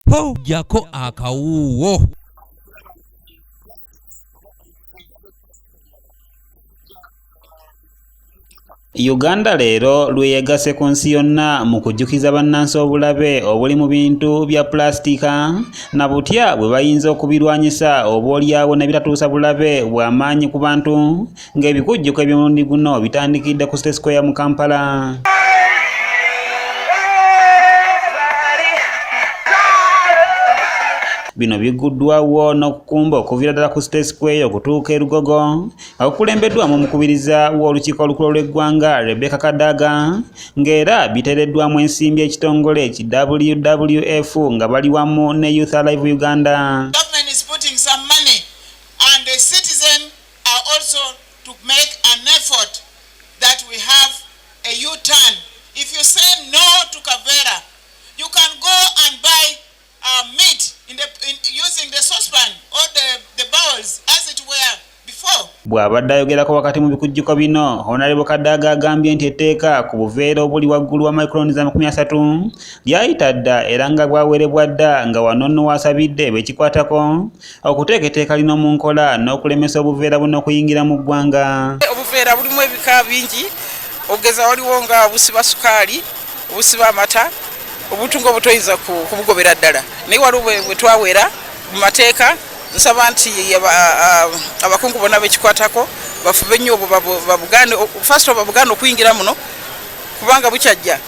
po jako akawuwo. Uganda leero lweyagase ku nsi yonna mu kujjukiza bannansi obulabe obuli mu bintu bya pulastika na butya bwe bayinza okubirwanyisa oboolyawo ne bitatuusa bulabe bw'amaanyi ku bantu ng'ebikujjuko eby'omulundi guno bitandikidde ku State Square mu Kampala. Bino biguddwawo n'okukumba okuviira ddala ku State Square okutuuka e Lugogo okukulembeddwamu omukubiriza w'olukiiko olukulu lw'eggwanga Rebecca Kadaga ng'era biteereddwamu ensimbi ekitongole ki WWF nga bali wamu ne Youth Alive Uganda. Government is putting some money and the citizens are also to make an effort that we have a U-turn. If you say no to Kavera, you can go and buy meat using the saucepan or the bowls as it were before. Bw'abadde ayogerako wakati mu bikujjuko bino, Honorable Kadaga agambye nti etteeka ku buveera obuli waggulu wa microns 30 lyayita dda era nga bwawerebwa dda nga wano nno wasabidde bekikwatako okuteeka etteeka lino mu nkola n'okulemesa obuveera buno okuyingira mu ggwanga. Obuveera bulimu ebika bingi ogeza waliwo nga obusiba sukaali, obusiba amata, obuntu ng'obutoyinza kubugobera ddala naye waliwo bwe twawera mu mateeka nsaba nti abakungu bonna bekikwatako bafube nnyo babugane first of babugane okuyingira muno kubanga bukyajja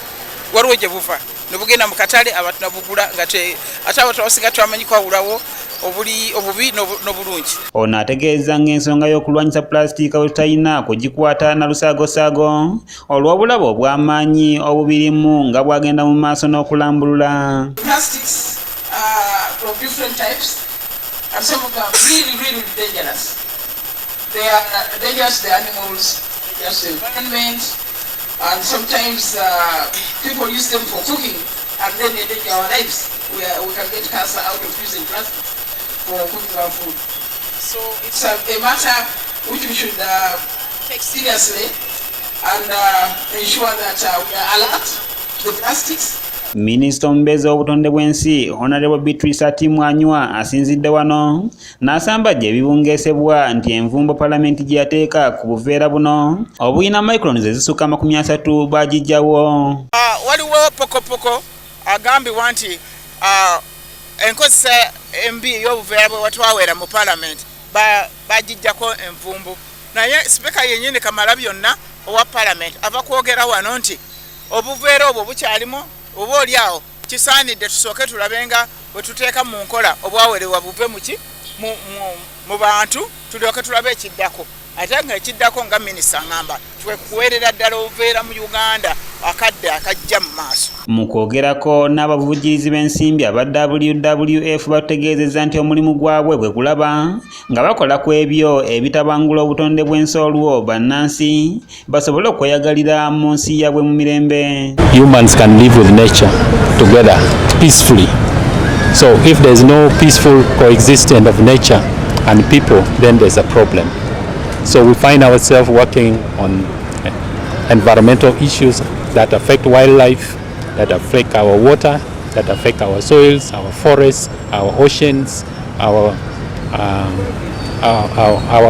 waliwo gye buva ne bugenda mu katale abantu nabugula nga ate abo twasinga twamanyi kwawulawo obubi n'obulungi. Ono ategeeza ng'ensonga y'okulwanyisa pulastika bwe tutalina kugikwata na lusaagosaago olw'obulabe obw'amaanyi obubirimu nga bwagenda mu maaso n'okulambulula. Plastics of different types and some of them really dangerous. They are dangerous to the animals, dangerous to the environment, and sometimes people use them for cooking and then they endanger our lives. We can get cancer out of using plastic for cooking our food. So it's a matter which we should take seriously and ensure that we are alert to the plastics. Minisita omubeezi w'obutonde bw'ensi Honorable Beatrice Atimwanywa asinzidde wano n'asambajja ebibungeesebwa nti envumbo Palamenti gye yateeka ku buveera buno obuyina microns ezisukka 30 baagijjawo. Waliwo pokopoko agambibwa nti enkozesa embi ey'obuveera bwe watwawera mu Palamenti baagijjako envumbo naye sipeeka yennyini Kamalabyonna owa Palamenti ava kwogera wano nti obuveera obwo bukyalimu oba oliawo kisaanidde tusooke tulabenga bwe tuteeka mu nkola obwawerebwa buve mu bantu tulyoke tulabe ekiddako ate nga ekiddako nga minisita ngamba kuweerera ddala obuveera mu Uganda akadde akajja mu maaso. Mu kwogerako n'abavujjirizi b'ensimbi aba WWF bategeezezza nti omulimu gwabwe bwe kulaba nga bakola ku ebyo ebitabangula obutonde bw'ensi olwo bannansi basobole okweyagalira mu nsi yaabwe mu mirembe. Humans can live with nature together peacefully. So if there's no peaceful coexistence of nature and people, then there's a problem. So we find ourselves working on environmental issues that affect wildlife, that affect our water, that affect our soils, our forests, our oceans, our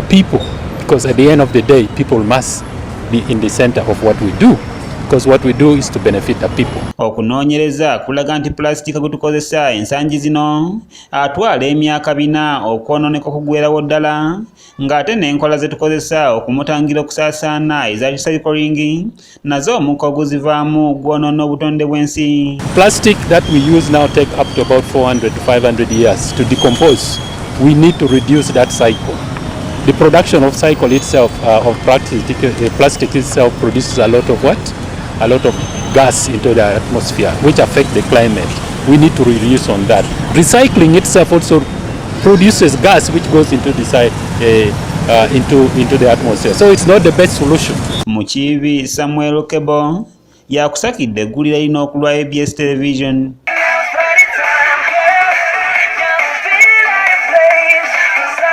people. Because at the end of the day, people must be in the center of what we do. Because what we do is to benefit the people. Okunoonyereza kulaga nti pulastika gwe tukozesa ensangi zino atwala emyaka 4 okwonooneka okuggweerawo ddala ng'ate n'enkola ze tukozesa okumutangira okusaasaana eza recycling nazo omukka oguzivaamu gwonoona obutonde bw'ensi. Plastic that we use now take up to about 400 to 500 years to decompose. We need to reduce that cycle. The production of cycle itself, of plastic itself produces a lot of what? A lot of gas into the atmosphere, which affect the climate. We need to reduce on that. Recycling itself also produces gas which goes into the atmosphere. So it's not the best solution. Mukiibi Samuel Okebo yakusakidde eggulira lino okulwa ABS Television.